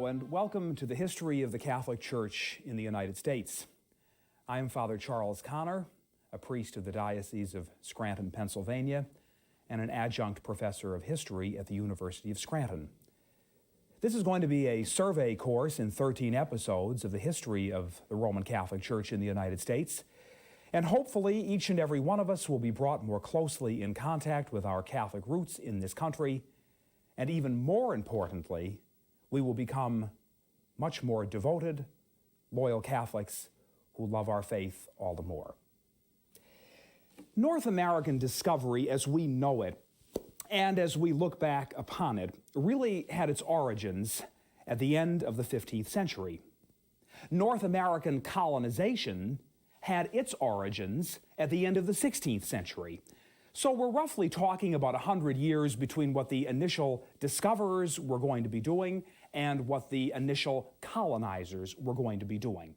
and welcome to the history of the Catholic Church in the United States. I am Father Charles Connor, a priest of the Diocese of Scranton, Pennsylvania, and an adjunct professor of history at the University of Scranton. This is going to be a survey course in 13 episodes of the history of the Roman Catholic Church in the United States, and hopefully each and every one of us will be brought more closely in contact with our Catholic roots in this country, and even more importantly, we will become much more devoted, loyal Catholics who love our faith all the more. North American discovery as we know it, and as we look back upon it, really had its origins at the end of the 15th century. North American colonization had its origins at the end of the 16th century. So we're roughly talking about 100 years between what the initial discoverers were going to be doing and what the initial colonizers were going to be doing.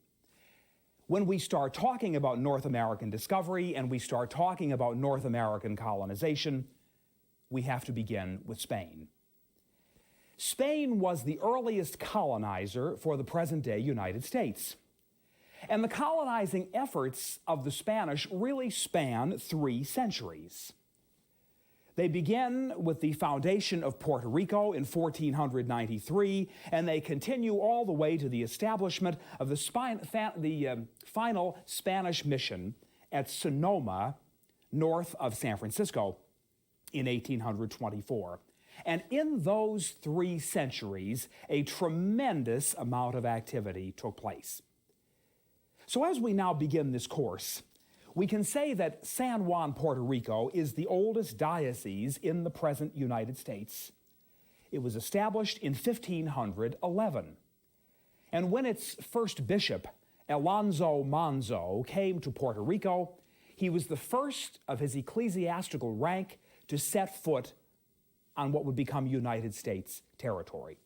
When we start talking about North American discovery and we start talking about North American colonization, we have to begin with Spain. Spain was the earliest colonizer for the present-day United States. And the colonizing efforts of the Spanish really span 3 centuries. They begin with the foundation of Puerto Rico in 1493, and they continue all the way to the establishment of the final Spanish mission at Sonoma, north of San Francisco, in 1824. And in those 3 centuries, a tremendous amount of activity took place. So as we now begin this course, we can say that San Juan, Puerto Rico is the oldest diocese in the present United States. It was established in 1511. And when its first bishop, Alonso Manzo, came to Puerto Rico, he was the first of his ecclesiastical rank to set foot on what would become United States territory.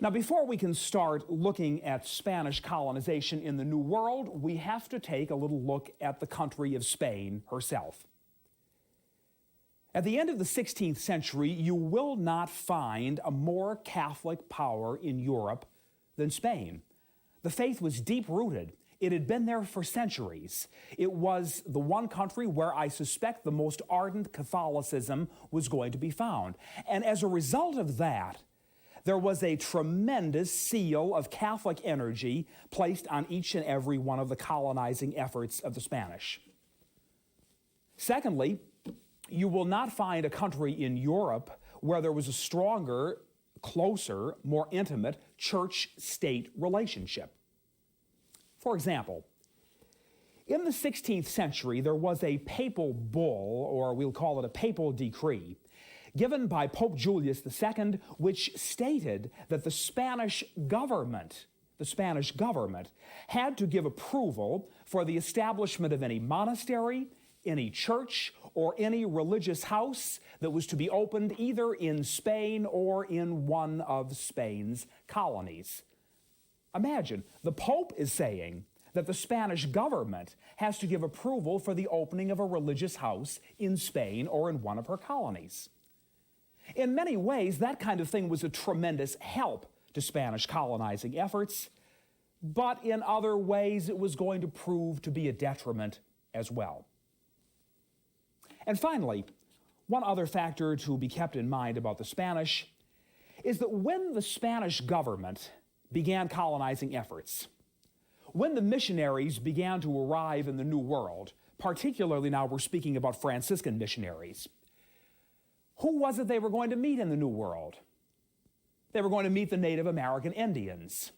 Now, before we can start looking at Spanish colonization in the New World, we have to take a little look at the country of Spain herself. At the end of the 16th century, you will not find a more Catholic power in Europe than Spain. The faith was deep-rooted. It had been there for centuries. It was the one country where I suspect the most ardent Catholicism was going to be found. And as a result of that, there was a tremendous seal of Catholic energy placed on each and every one of the colonizing efforts of the Spanish. Secondly, you will not find a country in Europe where there was a stronger, closer, more intimate church-state relationship. For example, in the 16th century, there was a papal bull, or we'll call it a papal decree, given by Pope Julius II, which stated that the Spanish government had to give approval for the establishment of any monastery, any church, or any religious house that was to be opened either in Spain or in one of Spain's colonies. Imagine, the Pope is saying that the Spanish government has to give approval for the opening of a religious house in Spain or in one of her colonies. In many ways, that kind of thing was a tremendous help to Spanish colonizing efforts, but in other ways it was going to prove to be a detriment as well. And finally, one other factor to be kept in mind about the Spanish is that when the Spanish government began colonizing efforts, when the missionaries began to arrive in the New World, particularly now we're speaking about Franciscan missionaries, who was it they were going to meet in the New World? They were going to meet the Native American Indians.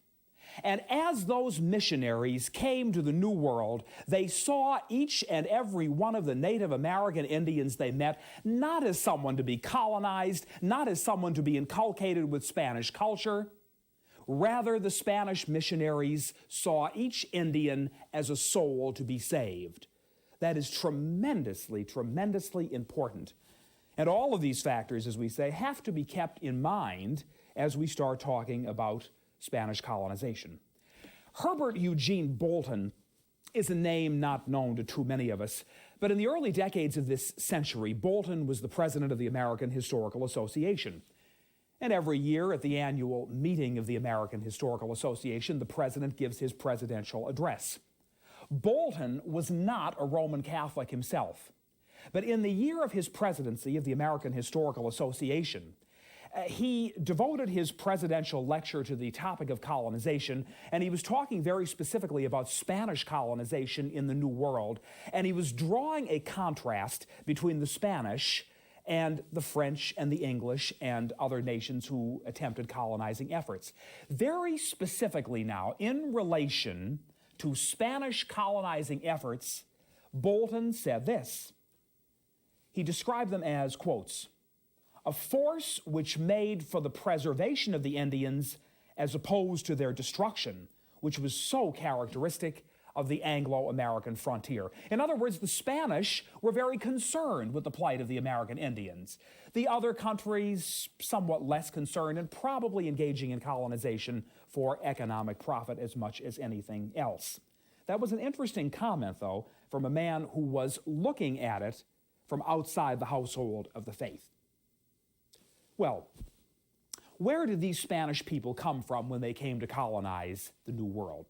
And as those missionaries came to the New World, they saw each and every one of the Native American Indians they met not as someone to be colonized, not as someone to be inculcated with Spanish culture. Rather, the Spanish missionaries saw each Indian as a soul to be saved. That is tremendously, tremendously important. And all of these factors, as we say, have to be kept in mind as we start talking about Spanish colonization. Herbert Eugene Bolton is a name not known to too many of us, but in the early decades of this century, Bolton was the president of the American Historical Association. And every year at the annual meeting of the American Historical Association, the president gives his presidential address. Bolton was not a Roman Catholic himself, but in the year of his presidency of the American Historical Association, he devoted his presidential lecture to the topic of colonization, and he was talking very specifically about Spanish colonization in the New World, and he was drawing a contrast between the Spanish and the French and the English and other nations who attempted colonizing efforts. Very specifically now, in relation to Spanish colonizing efforts, Bolton said this. He described them as, quotes, a force which made for the preservation of the Indians as opposed to their destruction, which was so characteristic of the Anglo-American frontier. In other words, the Spanish were very concerned with the plight of the American Indians. The other countries, somewhat less concerned and probably engaging in colonization for economic profit as much as anything else. That was an interesting comment, though, from a man who was looking at it from outside the household of the faith. Well, where did these Spanish people come from when they came to colonize the New World?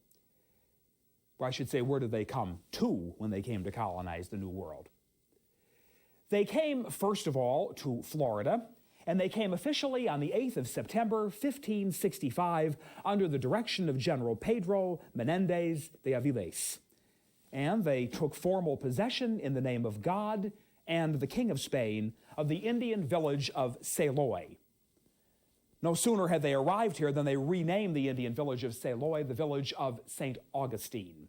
Or I should say, where did they come to when they came to colonize the New World? They came, first of all, to Florida, and they came officially on the 8th of September, 1565, under the direction of General Pedro Menendez de Aviles. And they took formal possession in the name of God and the King of Spain of the Indian village of Saloy. No sooner had they arrived here than they renamed the Indian village of Saloy the village of St. Augustine.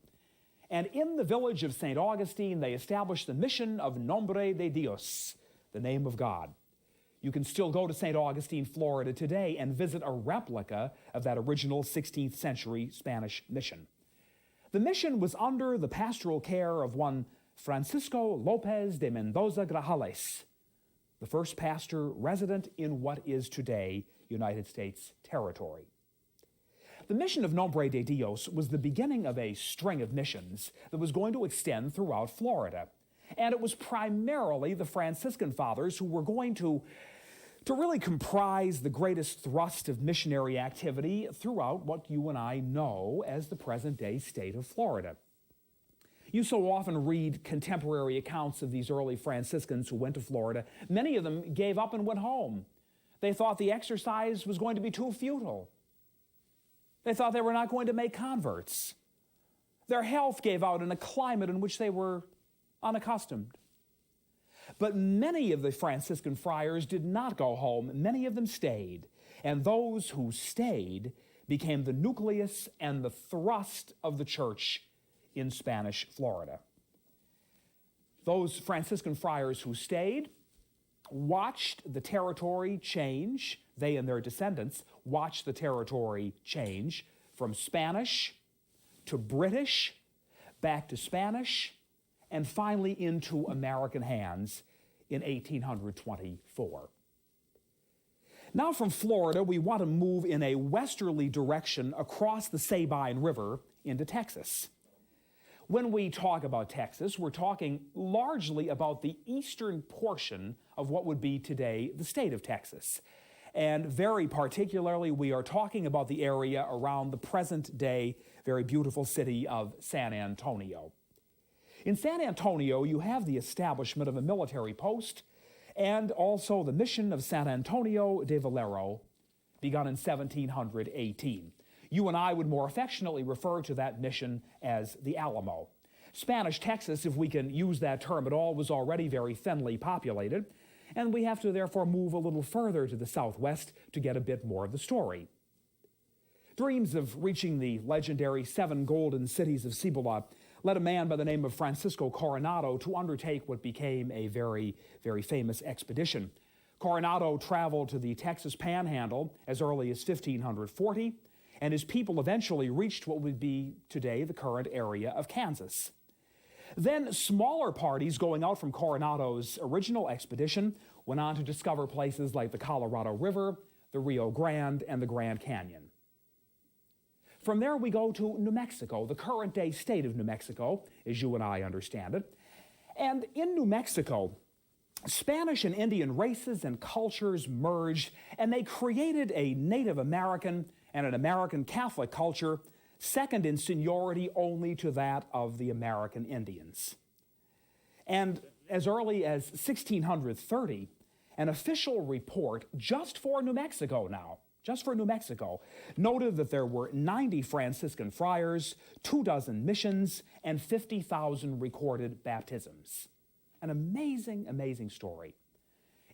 And in the village of St. Augustine, they established the mission of Nombre de Dios, the name of God. You can still go to St. Augustine, Florida today and visit a replica of that original 16th century Spanish mission. The mission was under the pastoral care of one Francisco López de Mendoza Grajales, the first pastor resident in what is today United States territory. The mission of Nombre de Dios was the beginning of a string of missions that was going to extend throughout Florida. And it was primarily the Franciscan fathers who were going to really comprise the greatest thrust of missionary activity throughout what you and I know as the present-day state of Florida. You so often read contemporary accounts of these early Franciscans who went to Florida. Many of them gave up and went home. They thought the exercise was going to be too futile. They thought they were not going to make converts. Their health gave out in a climate in which they were unaccustomed. But many of the Franciscan friars did not go home. Many of them stayed. And those who stayed became the nucleus and the thrust of the church in Spanish Florida. Those Franciscan friars who stayed watched the territory change. They and their descendants watched the territory change from Spanish to British, back to Spanish, and finally into American hands in 1824. Now from Florida, we want to move in a westerly direction across the Sabine River into Texas. When we talk about Texas, we're talking largely about the eastern portion of what would be today the state of Texas. And very particularly, we are talking about the area around the present-day very beautiful city of San Antonio. In San Antonio, you have the establishment of a military post and also the mission of San Antonio de Valero, begun in 1718. You and I would more affectionately refer to that mission as the Alamo. Spanish Texas, if we can use that term at all, was already very thinly populated, and we have to therefore move a little further to the southwest to get a bit more of the story. Dreams of reaching the legendary 7 golden cities of Cibola led a man by the name of Francisco Coronado to undertake what became a very, very famous expedition. Coronado traveled to the Texas Panhandle as early as 1540, and his people eventually reached what would be today the current area of Kansas. Then smaller parties going out from Coronado's original expedition went on to discover places like the Colorado River, the Rio Grande, and the Grand Canyon. From there we go to New Mexico, the current-day state of New Mexico, as you and I understand it. And in New Mexico, Spanish and Indian races and cultures merged, and they created a Native American and an American Catholic culture second in seniority only to that of the American Indians. And as early as 1630, an official report just for New Mexico noted that there were 90 Franciscan friars, 24 missions, and 50,000 recorded baptisms. An amazing, amazing story.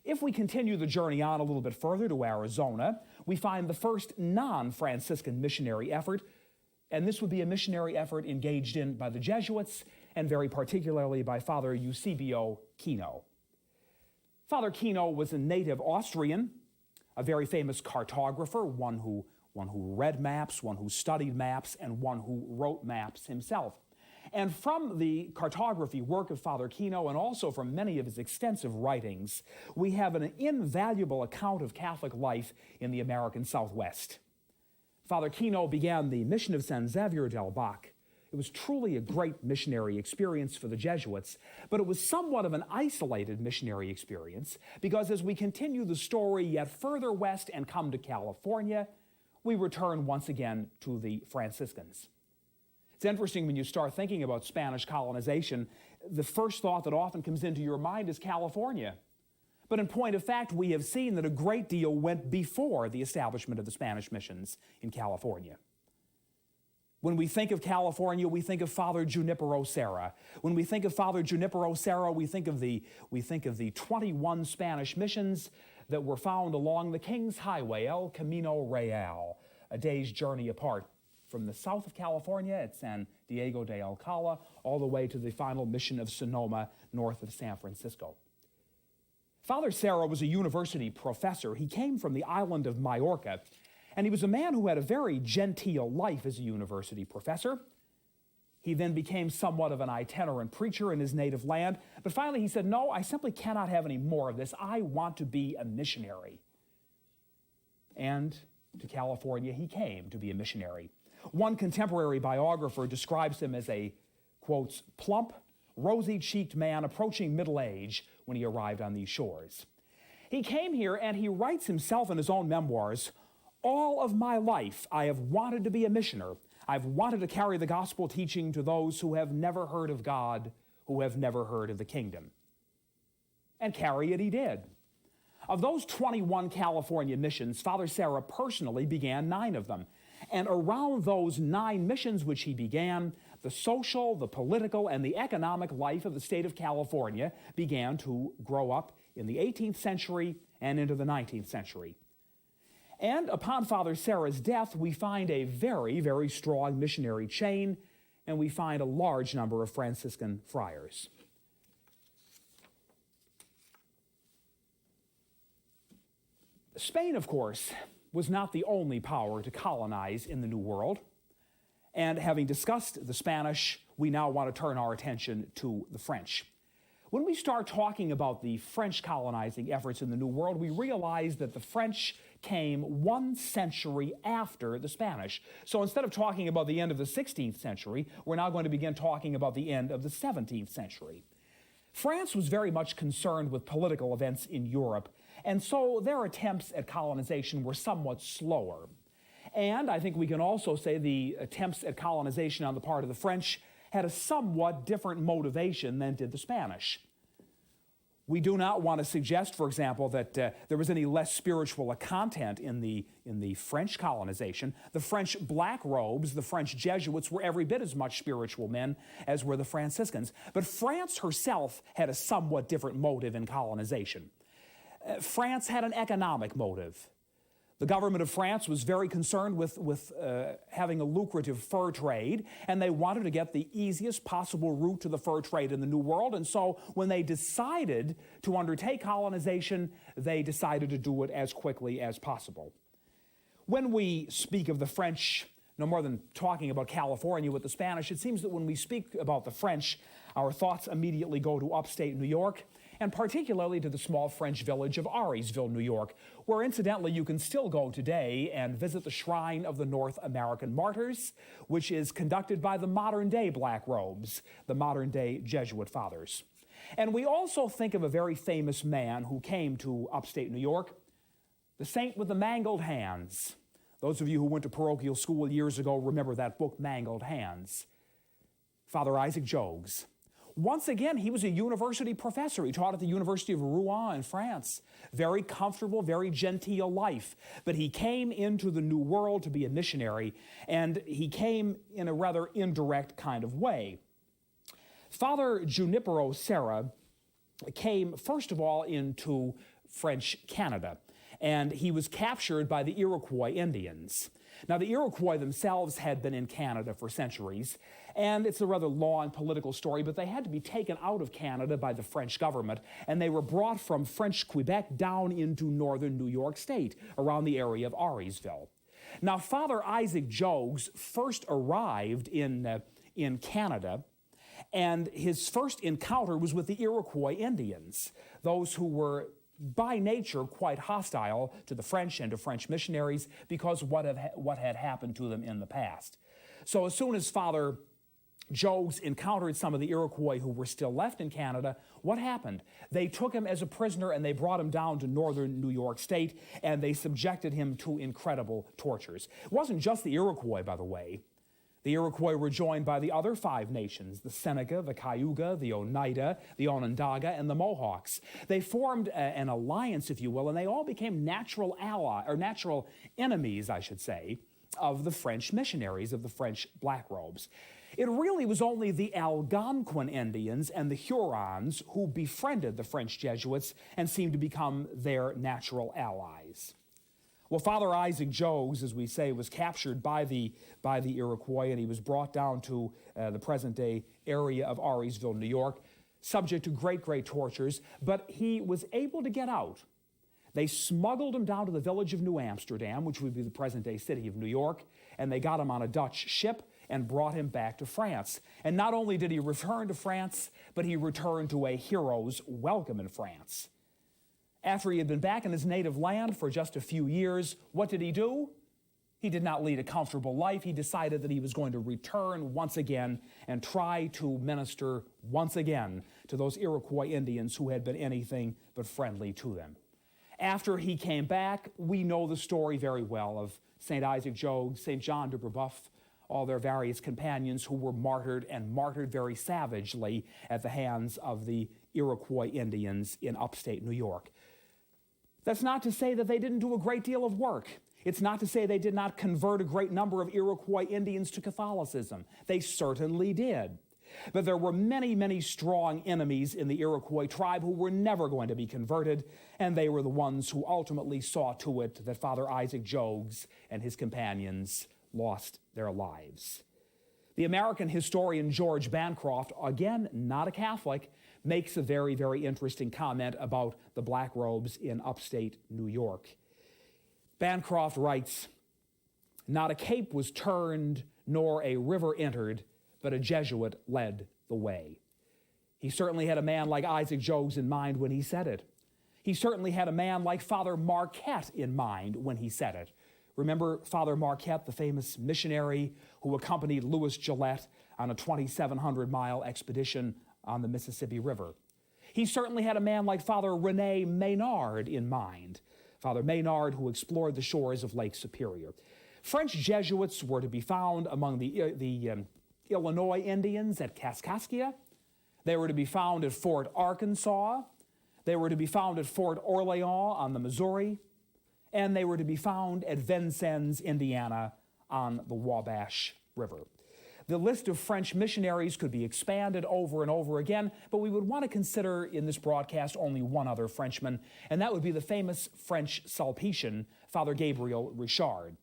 If we continue the journey on a little bit further to Arizona, we find the first non-Franciscan missionary effort, and this would be a missionary effort engaged in by the Jesuits, and very particularly by Father Eusebio Kino. Father Kino was a native Austrian, a very famous cartographer, one who read maps, one who studied maps, and one who wrote maps himself. And from the cartography work of Father Kino, and also from many of his extensive writings, we have an invaluable account of Catholic life in the American Southwest. Father Kino began the mission of San Xavier del Bac. It was truly a great missionary experience for the Jesuits, but it was somewhat of an isolated missionary experience because as we continue the story yet further west and come to California, we return once again to the Franciscans. It's interesting when you start thinking about Spanish colonization, the first thought that often comes into your mind is California. But in point of fact, we have seen that a great deal went before the establishment of the Spanish missions in California. When we think of California, we think of Father Junipero Serra. When we think of Father Junipero Serra, we think of the 21 Spanish missions that were found along the King's Highway, El Camino Real, a day's journey apart from the south of California at San Diego de Alcala all the way to the final mission of Sonoma north of San Francisco. Father Serra was a university professor. He came from the island of Majorca, and he was a man who had a very genteel life as a university professor. He then became somewhat of an itinerant preacher in his native land, but finally he said, no, I simply cannot have any more of this. I want to be a missionary. And to California he came to be a missionary. One contemporary biographer describes him as a, quotes, plump, rosy-cheeked man approaching middle age when he arrived on these shores. He came here and he writes himself in his own memoirs, all of my life I have wanted to be a missioner. I've wanted to carry the gospel teaching to those who have never heard of God, who have never heard of the kingdom. And carry it he did. Of those 21 California missions, Father Serra personally began 9 of them. And around those 9 missions which he began, the social, the political, and the economic life of the state of California began to grow up in the 18th century and into the 19th century. And upon Father Serra's death, we find a very, very strong missionary chain, and we find a large number of Franciscan friars. Spain, of course, was not the only power to colonize in the New World. And having discussed the Spanish, we now want to turn our attention to the French. When we start talking about the French colonizing efforts in the New World, we realize that the French came 1 century after the Spanish. So instead of talking about the end of the 16th century, we're now going to begin talking about the end of the 17th century. France was very much concerned with political events in Europe, and so their attempts at colonization were somewhat slower. And I think we can also say the attempts at colonization on the part of the French had a somewhat different motivation than did the Spanish. We do not want to suggest, for example, that there was any less spiritual content in the French colonization. The French black robes, the French Jesuits, were every bit as much spiritual men as were the Franciscans. But France herself had a somewhat different motive in colonization. France had an economic motive. The government of France was very concerned with having a lucrative fur trade, and they wanted to get the easiest possible route to the fur trade in the New World. And so when they decided to undertake colonization, they decided to do it as quickly as possible. When we speak of the French, no more than talking about California with the Spanish, it seems that when we speak about the French, our thoughts immediately go to upstate New York, and particularly to the small French village of Auriesville, New York, where incidentally you can still go today and visit the Shrine of the North American Martyrs, which is conducted by the modern-day Black Robes, the modern-day Jesuit Fathers. And we also think of a very famous man who came to upstate New York, the saint with the mangled hands. Those of you who went to parochial school years ago remember that book, Mangled Hands. Father Isaac Jogues. Once again, he was a university professor. He taught at the University of Rouen in France. Very comfortable, very genteel life. But he came into the New World to be a missionary, and he came in a rather indirect kind of way. Father Junipero Serra came, first of all, into French Canada, and he was captured by the Iroquois Indians. Now, the Iroquois themselves had been in Canada for centuries, and it's a rather long political story, but they had to be taken out of Canada by the French government, and they were brought from French Quebec down into northern New York State, around the area of Auriesville. Now, Father Isaac Jogues first arrived in Canada, and his first encounter was with the Iroquois Indians, those who were by nature quite hostile to the French and to French missionaries because what had happened to them in the past. So as soon as Father Jogues encountered some of the Iroquois who were still left in Canada, what happened? They took him as a prisoner and they brought him down to northern New York State, and they subjected him to incredible tortures. It wasn't just the Iroquois, by the way. The Iroquois were joined by the other 5 nations, the Seneca, the Cayuga, the Oneida, the Onondaga, and the Mohawks. They formed an alliance, if you will, and they all became natural enemies, I should say, of the French missionaries, of the French Blackrobes. It really was only the Algonquin Indians and the Hurons who befriended the French Jesuits and seemed to become their natural allies. Well, Father Isaac Jogues, as we say, was captured by the Iroquois, and he was brought down to the present-day area of Auriesville, New York, subject to great, great tortures, but he was able to get out. They smuggled him down to the village of New Amsterdam, which would be the present-day city of New York, and they got him on a Dutch ship and brought him back to France. And not only did he return to France, but he returned to a hero's welcome in France. After he had been back in his native land for just a few years, what did he do? He did not lead a comfortable life. He decided that he was going to return once again and try to minister once again to those Iroquois Indians who had been anything but friendly to them. After he came back, we know the story very well of St. Isaac Jogues, St. John de Brebeuf, all their various companions who were martyred, and martyred very savagely at the hands of the Iroquois Indians in upstate New York. That's not to say that they didn't do a great deal of work. It's not to say they did not convert a great number of Iroquois Indians to Catholicism. They certainly did. But there were many, many strong enemies in the Iroquois tribe who were never going to be converted, and they were the ones who ultimately saw to it that Father Isaac Jogues and his companions lost their lives. The American historian George Bancroft, again, not a Catholic, makes a very, very interesting comment about the Blackrobes in upstate New York. Bancroft writes, "Not a cape was turned, nor a river entered, but a Jesuit led the way." He certainly had a man like Isaac Jogues in mind when he said it. He certainly had a man like Father Marquette in mind when he said it. Remember Father Marquette, the famous missionary who accompanied Louis Gillette on a 2,700-mile expedition on the Mississippi River. He certainly had a man like Father René Maynard in mind, Father Maynard who explored the shores of Lake Superior. French Jesuits were to be found among the Illinois Indians at Kaskaskia. They were to be found at Fort Arkansas. They were to be found at Fort Orleans on the Missouri. And they were to be found at Vincennes, Indiana, on the Wabash River. The list of French missionaries could be expanded over and over again, but we would want to consider in this broadcast only one other Frenchman, and that would be the famous French Sulpician, Father Gabriel Richard.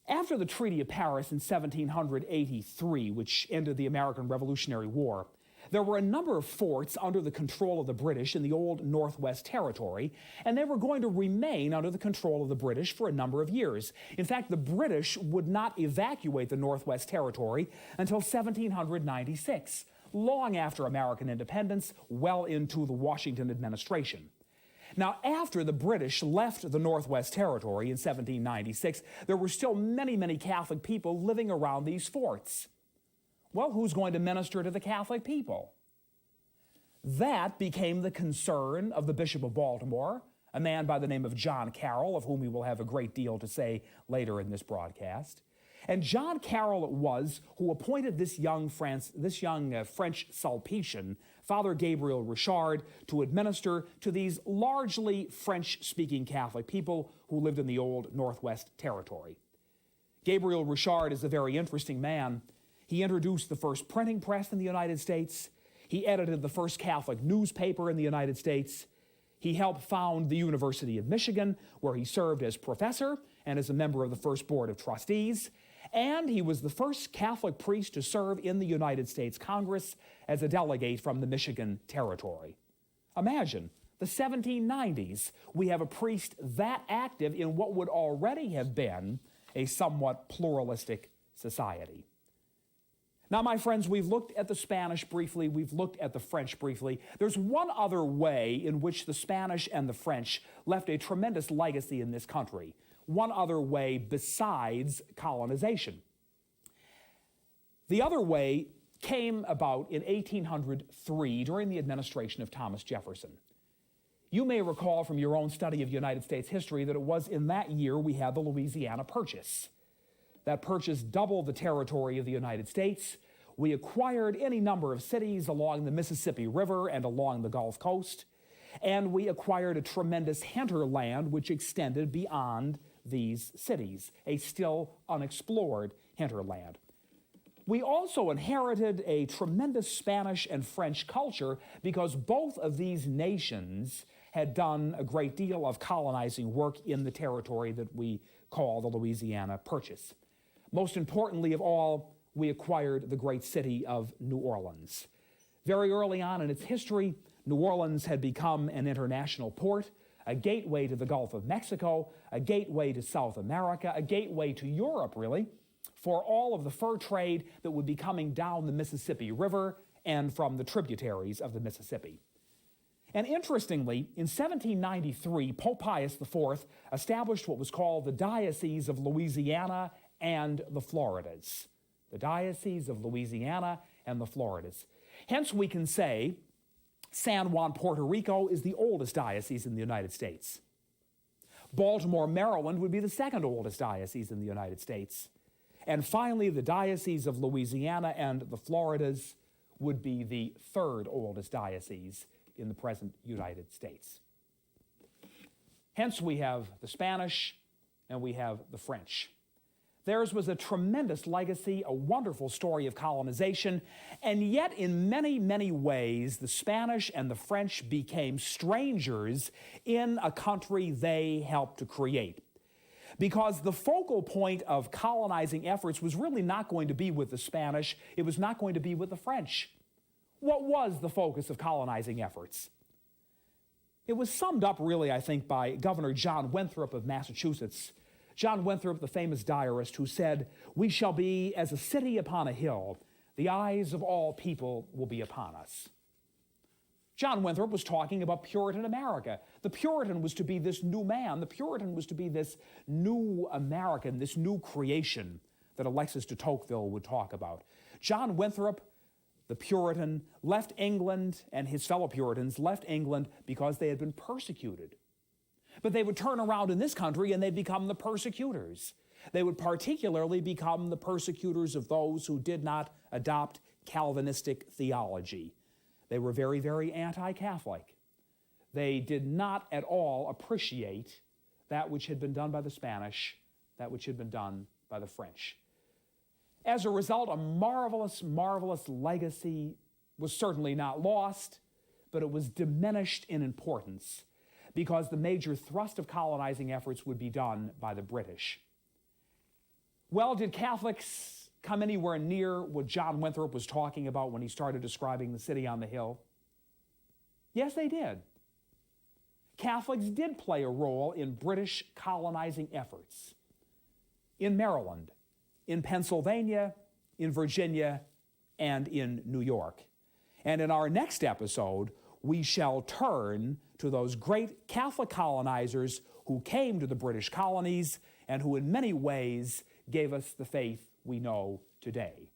After the Treaty of Paris in 1783, which ended the American Revolutionary War, there were a number of forts under the control of the British in the old Northwest Territory, and they were going to remain under the control of the British for a number of years. In fact, the British would not evacuate the Northwest Territory until 1796, long after American independence, well into the Washington administration. Now, after the British left the Northwest Territory in 1796, there were still many, many Catholic people living around these forts. Well, who's going to minister to the Catholic people? That became the concern of the Bishop of Baltimore, a man by the name of John Carroll, of whom we will have a great deal to say later in this broadcast. And John Carroll it was who appointed this young French Sulpician, Father Gabriel Richard, to administer to these largely French-speaking Catholic people who lived in the old Northwest Territory. Gabriel Richard is a very interesting man. He introduced the first printing press in the United States. He edited the first Catholic newspaper in the United States. He helped found the University of Michigan, where he served as professor and as a member of the first board of trustees. And he was the first Catholic priest to serve in the United States Congress as a delegate from the Michigan Territory. Imagine, the 1790s, we have a priest that active in what would already have been a somewhat pluralistic society. Now, my friends, we've looked at the Spanish briefly, we've looked at the French briefly. There's one other way in which the Spanish and the French left a tremendous legacy in this country. One other way besides colonization. The other way came about in 1803 during the administration of Thomas Jefferson. You may recall from your own study of United States history that it was in that year we had the Louisiana Purchase. That purchase doubled the territory of the United States. We acquired any number of cities along the Mississippi River and along the Gulf Coast, and we acquired a tremendous hinterland which extended beyond these cities, a still unexplored hinterland. We also inherited a tremendous Spanish and French culture because both of these nations had done a great deal of colonizing work in the territory that we call the Louisiana Purchase. Most importantly of all, we acquired the great city of New Orleans. Very early on in its history, New Orleans had become an international port, a gateway to the Gulf of Mexico, a gateway to South America, a gateway to Europe, really, for all of the fur trade that would be coming down the Mississippi River and from the tributaries of the Mississippi. And interestingly, in 1793, Pope Pius IV established what was called the Diocese of Louisiana and the Floridas. The Diocese of Louisiana and the Floridas. Hence, we can say San Juan, Puerto Rico is the oldest diocese in the United States. Baltimore, Maryland would be the second oldest diocese in the United States. And finally, the Diocese of Louisiana and the Floridas would be the third oldest diocese in the present United States. Hence, we have the Spanish and we have the French. Theirs was a tremendous legacy, a wonderful story of colonization, and yet in many, many ways, the Spanish and the French became strangers in a country they helped to create. Because the focal point of colonizing efforts was really not going to be with the Spanish, it was not going to be with the French. What was the focus of colonizing efforts? It was summed up really, I think, by Governor John Winthrop of Massachusetts. John Winthrop, the famous diarist, who said, "We shall be as a city upon a hill. The eyes of all people will be upon us." John Winthrop was talking about Puritan America. The Puritan was to be this new man. The Puritan was to be this new American, this new creation that Alexis de Tocqueville would talk about. John Winthrop, the Puritan, left England, and his fellow Puritans left England because they had been persecuted. But they would turn around in this country and they'd become the persecutors. They would particularly become the persecutors of those who did not adopt Calvinistic theology. They were very, very anti-Catholic. They did not at all appreciate that which had been done by the Spanish, that which had been done by the French. As a result, a marvelous, marvelous legacy was certainly not lost, but it was diminished in importance because the major thrust of colonizing efforts would be done by the British. Well, did Catholics come anywhere near what John Winthrop was talking about when he started describing the city on the hill? Yes, they did. Catholics did play a role in British colonizing efforts in Maryland, in Pennsylvania, in Virginia, and in New York. And in our next episode, we shall turn to those great Catholic colonizers who came to the British colonies and who in many ways gave us the faith we know today.